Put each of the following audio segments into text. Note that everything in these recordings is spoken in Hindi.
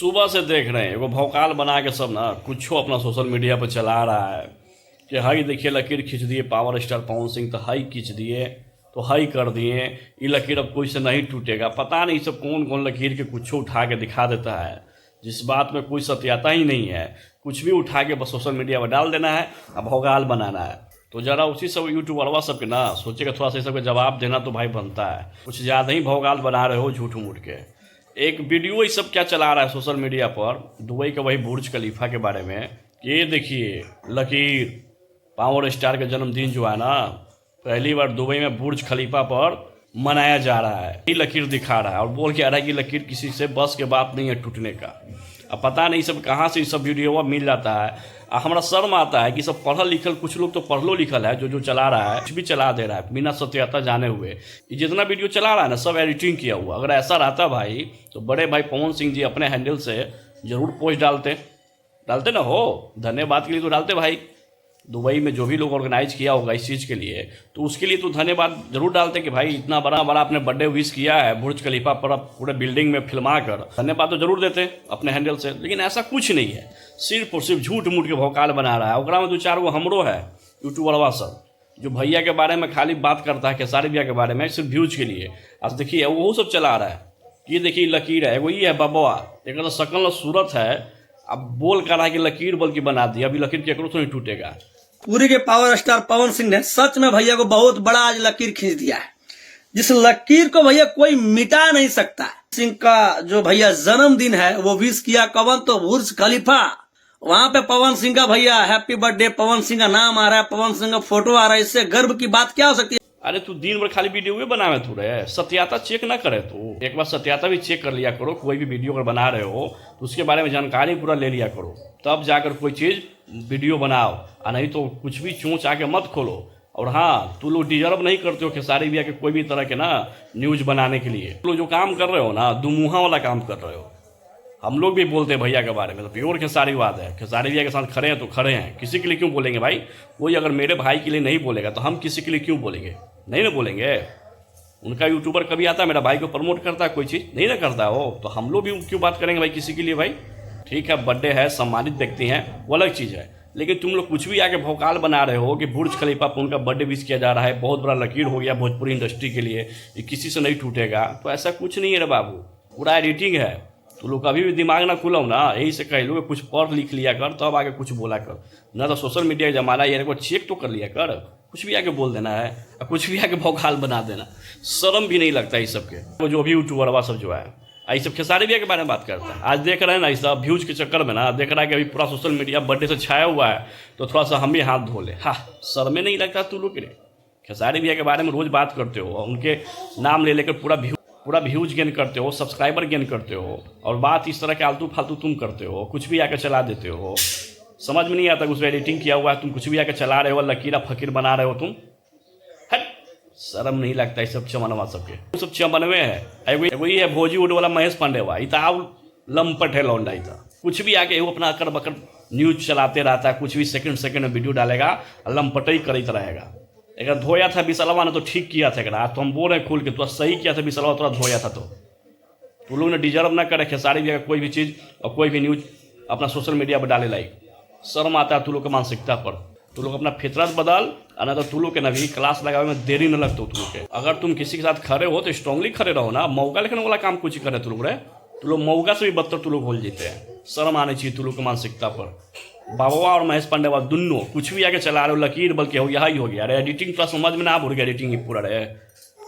सुबह से देख रहे हैं एगो भौकाल बना के सब ना कुछ अपना सोशल मीडिया पर चला रहा है कि हाई देखिए लकीर खींच दिए पावर स्टार पवन सिंह, तो हाई खींच दिए तो हाई कर दिए, ये लकीर अब कोई से नहीं टूटेगा। पता नहीं सब कौन कौन लकीर के कुछ उठा के दिखा देता है जिस बात में कोई सत्याता ही नहीं है। कुछ भी उठा के बस सोशल मीडिया पर डाल देना है, अब भौकाल बनाना है। तो जरा उसी सब यूट्यूबरवा सबके ना सोचेगा थोड़ा सा सबके जवाब देना तो भाई बनता है। कुछ ज़्यादा ही भौकाल बना रहे हो झूठ मूठ के। एक वीडियो ये सब क्या चला रहा है सोशल मीडिया पर दुबई का वही बुर्ज खलीफा के बारे में। ये देखिए लकीर पावर स्टार का जन्मदिन जो है ना पहली बार दुबई में बुर्ज खलीफा पर मनाया जा रहा है। ये लकीर दिखा रहा है और बोल के आ रहा है कि लकीर किसी से बस के बात नहीं है टूटने का। अब पता नहीं सब कहाँ से सब वीडियो मिल जाता है। हमारा शर्म आता है कि सब पढ़ल लिखल कुछ लोग तो पढ़लो लिखल है जो चला रहा है कुछ भी चला दे रहा है बिना सत्यता जाने हुए। ये जितना वीडियो चला रहा है ना सब एडिटिंग किया हुआ। अगर ऐसा रहता भाई तो बड़े भाई पवन सिंह जी अपने हैंडल से जरूर पोस्ट डालते ना हो, धन्यवाद के लिए तो डालते भाई। दुबई में जो भी लोग ऑर्गेनाइज किया होगा इस चीज़ के लिए तो उसके लिए तो धन्यवाद जरूर डालते कि भाई इतना बड़ा आपने बर्थडे विश किया है बुर्ज खलीफा पर पूरे बिल्डिंग में फिल्मा कर, धन्यवाद तो जरूर देते अपने हैंडल से। लेकिन ऐसा कुछ नहीं है, सिर्फ और सिर्फ झूठ मूठ के भौकाल बना रहा है। ओकरा में 2-4 गो हमरो है यूट्यूबरवा सब जो भैया के बारे में खाली बात करता है खेसारी भैया के बारे में सिर्फ व्यूज के लिए। आज देखिए वो सब चला रहा है। ये देखिए लकीर है वही है बबवा, एक शकल सूरत है। अब बोल कर रहा है कि लकीर बोल के बना दिया, अभी लकीर केकरो तो नहीं टूटेगा। पूरी के पावर स्टार पवन सिंह ने सच में भैया को बहुत बड़ा आज लकीर खींच दिया है, जिस लकीर को भैया कोई मिटा नहीं सकता। सिंह का जो भैया जन्मदिन है वो विश किया कवन तो बुर्ज खलीफा, वहां पे पवन सिंह का भैया हैप्पी बर्थडे पवन सिंह का नाम आ रहा है, पवन सिंह का फोटो आ रहा है। इससे गर्व की बात क्या हो सकती है। अरे तू दिन भर खाली वीडियो बनावे तू रहे, सत्याता चेक ना करे तू। एक बार सत्याता भी चेक कर लिया करो। कोई भी वीडियो अगर बना रहे हो तो उसके बारे में जानकारी पूरा ले लिया करो, तब जाकर कोई चीज़ वीडियो बनाओ। और नहीं तो कुछ भी चोंच आके मत खोलो। और हाँ, तू लोग डिजर्व नहीं करते हो खेसारी भैया के कोई भी तरह के ना न्यूज बनाने के लिए। तू लोग जो काम कर रहे हो ना दुमुहा वाला काम कर रहे हो। हम लोग भी बोलते हैं भैया के बारे में तो प्योर खेसारीवाद है। खेसारी भैया के साथ खड़े हैं तो खड़े हैं, किसी के लिए क्यों बोलेंगे भाई। कोई अगर मेरे भाई के लिए नहीं बोलेगा तो हम किसी के लिए क्यों बोलेंगे, नहीं ना बोलेंगे। उनका यूट्यूबर कभी आता है मेरा भाई को प्रमोट करता है कोई चीज़ नहीं ना करता हो तो हम लोग भी क्यों बात करेंगे भाई किसी के लिए। भाई ठीक है बर्थडे है सम्मानित व्यक्ति हैं वो अलग चीज़ है, लेकिन तुम लोग कुछ भी आके भौकाल बना रहे हो कि बुर्ज खलीफा पर उनका बर्थडे विश किया जा रहा है, बहुत बड़ा लकीर हो गया भोजपुरी इंडस्ट्री के लिए, ये किसी से नहीं टूटेगा। तो ऐसा कुछ नहीं है रे बाबू, पूरा एडिटिंग है। तो लोग कभी भी दिमाग ना खुलाओ ना, यही से कह लो कुछ पढ़ लिख लिया कर तब आगे कुछ बोला कर। ना तो सोशल मीडिया का जमाना ये को चेक तो कर लिया कर, कुछ भी आके बोल देना है और कुछ भी आके भौकाल बना देना। शर्म भी नहीं लगता इस सबके। वो जो भी यूट्यूबरवा सब जो है ये सब खेसारी भैया के बारे में बात करता है। आज देख रहे हैं ना इस सब व्यूज के चक्कर में ना देख रहा है कि अभी पूरा सोशल मीडिया बर्थडे से छाया हुआ है तो थोड़ा सा हम भी हाथ धो ले। हाँ शर्म नहीं लगता तू लोग के। खेसारी भैया के बारे में रोज बात करते हो, उनके नाम ले लेकर पूरा व्यूज गेन करते हो, सब्सक्राइबर गेन करते हो, और बात इस तरह के आलतू फालतू तुम करते हो, कुछ भी आकर चला देते हो। समझ में नहीं आता उस पर एडिटिंग किया हुआ है, तुम कुछ भी आकर चला रहे हो, लकीरा फकीर बना रहे हो तुम। हट शर्म नहीं लगता इस सब चमनवा सबके। सब चमनवे है वही है बॉलीवुड वाला महेश पांडेवा। इता लंपट है लौंडा। इता कुछ भी आके वो अपना अकर बकर न्यूज चलाते रहता है, कुछ भी सेकंड में वीडियो डालेगा और लंपट ही करते रहेगा। अगर धोया था बिसलवा ने तो ठीक किया था। अगर तो हम बोल रहे खुल के तो सही किया था बिसलवा, थोड़ा धोया था तो लोग ने डिजर्व ना करे खेसारी भैया कोई भी चीज़ और कोई भी न्यूज अपना सोशल मीडिया पर डाले लाइक। शर्म आता है तू लोग के मानसिकता पर। तू लोग अपना फितरत बदल, ना तो तू लोग के नभी क्लास लगावे में देरी न लगता तू लोग के। अगर तुम किसी के साथ खड़े हो तो स्ट्रांगली खड़े रहो ना, मौका लिखने वाला काम कुछ करे तू लोग रे। तू लोग मौका से भी बदतर तू लोग बोल जीते हैं। शर्म आनी चाहिए तू लोग के मानसिकता पर। बाबा और महेश पांडेवा दोनों कुछ भी आके चला रहे हो, लकीर बल्कि हो यही हो गया। अरे एडिटिंग थोड़ा समझ में ना भूल गया, एडिटिंग ही पूरा रहे।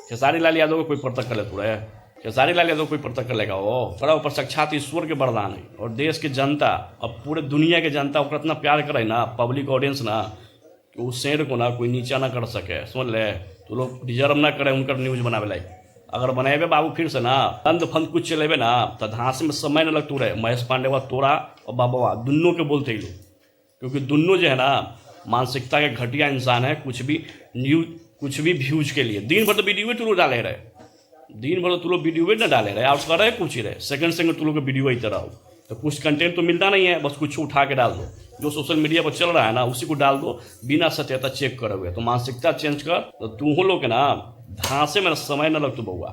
खेसारी लाल यादव को कोई पड़तक कर ले तू रहे, खेसारी लाल यादव कोई पड़तक कर लेगा वो बड़ा ऊपर साक्षात ईश्वर के वरदान है। और देश के जनता और पूरे दुनिया के जनता ओकर इतना प्यार करे ना, पब्लिक ऑडियंस ना, कि उस शेर को ना कोई नीचा ना कर सके। समझ ले, तो लोग डिजर्व ना करे उनकर न्यूज बनावे लाइक। अगर बनेबे बाबू फिर से ना फंद कुछ चलेबे ना तो धांस में समय न लगतू रहे। महेश पांडेवा तोरा और बाबा दोनों के बोलते ही लोग, क्योंकि दोनों जो है ना मानसिकता के घटिया इंसान है। कुछ भी न्यूज कुछ भी व्यूज के लिए दिन भर तो वीडियो तू लोग डाले रहे, दिन भर तू लोग वीडियो ना डाले रहे और करे कुछ ही रहे। सेकंड तू लोग वीडियो ही तरह हो तो कुछ कंटेंट तो मिलता नहीं है, बस कुछ उठा के डाल दो। जो सोशल मीडिया पर चल रहा है ना उसी को डाल दो बिना सत्यता चेक करे हुए। तो मानसिकता चेंज कर। तो तू लोग के ना धांसे में समय न लगतू बउआ।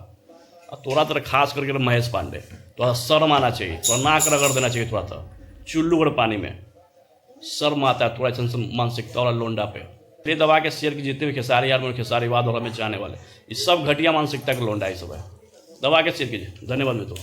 और थोड़ा तरह खास करके महेश पांडे, थोड़ा शर्म आना चाहिए, थोड़ा नाक रगड़ देना चाहिए, थोड़ा सा चुल्लू और पानी में शर्म आता है थोड़ा सा मानसिकता वाला लोंडा पे। ये दबा के शेयर की जितने भी खेसारी यार खेसारी वाद और हमें चाहने वाले, ये सब घटिया मानसिकता के लोंडा ही सब है। दबा के शेयर कीजिए। धन्यवाद मित्रों।